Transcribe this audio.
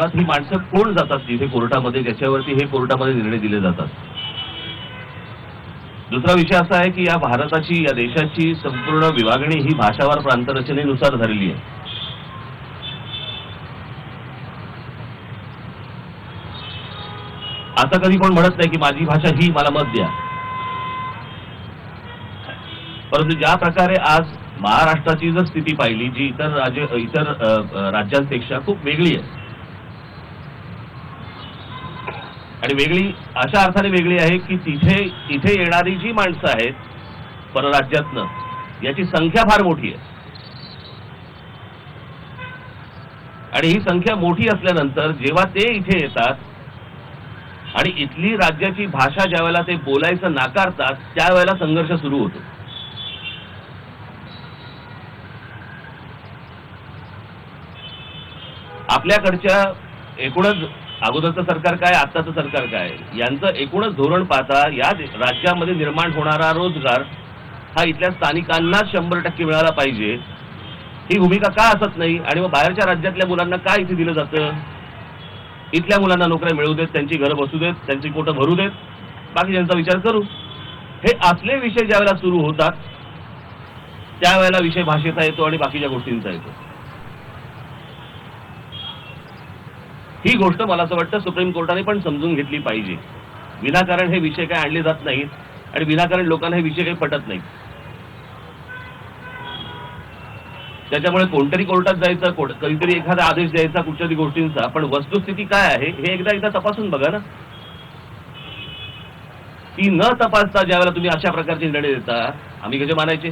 मुळात ही माणसं कोण जातात तिथे कोर्टामध्ये, ज्याच्यावरती हे कोर्टामध्ये निर्णय दिले जातात. दुसरा विषय असा आहे की या भारताची, या देशाची संपूर्ण विभागणी ही भाषावार प्रांतरचनेनुसार झालेली आहे. असं कधी कोण म्हणत नाही की माझी भाषा ही, मला मत द्या. परंतु ज्या प्रकारे आज महाराष्ट्राची जर स्थिती पाहिली, जी इतर राज्यांपेक्षा खूप वेगळी आहे, आणि वेगळी अशा अर्थाने वेगळी आहे की इथे येणारी जी माणसं आहेत परराज्यातनं, याची संख्या फार मोठी आहे. आणि ही संख्या मोठी असल्यानंतर जेव्हा ते इथे येतात आणि इथली राज्याची भाषा ज्यावेळेला ते बोलायचं नाकारतात, त्यावेळेला संघर्ष सुरू होतो. आपल्याकडच्या एकूणच अगोदरचं सरकार काय, आत्ताचं सरकार काय, यांचं एकूणच धोरण पाहता या राज्यामध्ये निर्माण होणारा रोजगार हा इथल्या स्थानिकांना 100% मिळाला पाहिजे, ही भूमिका का असत नाही? आणि मग बाहेरच्या राज्यातल्या मुलांना काय इथे दिलं जातं? इथल्या मुलांना नोकऱ्या मिळवू देत, त्यांची घरं बसू देत, त्यांची पोटं भरू देत, बाकी त्यांचा विचार करू. हे असले विषय ज्यावेळेला सुरू होतात त्यावेळेला विषय भाषेचा येतो आणि बाकीच्या गोष्टींचा येतो. ही गोष्ट मला असं वाटतं सुप्रीम कोर्टाने पण समजून घेतली पाहिजे. विनाकारण हे विषय काही आणले जात नाहीत आणि विनाकारण लोकांना हे विषय काही पटत नाहीत. त्याच्यामुळे कोणतरी कोर्टात जायचं, कधीतरी एखादा आदेश द्यायचा कुठच्या तरी गोष्टींचा, पण वस्तुस्थिती काय आहे हे एकदा तपासून बघा ना. ती न तपासता ज्यावेळेला तुम्ही अशा प्रकारचे निर्णय देता, आम्ही कसे मानायचे?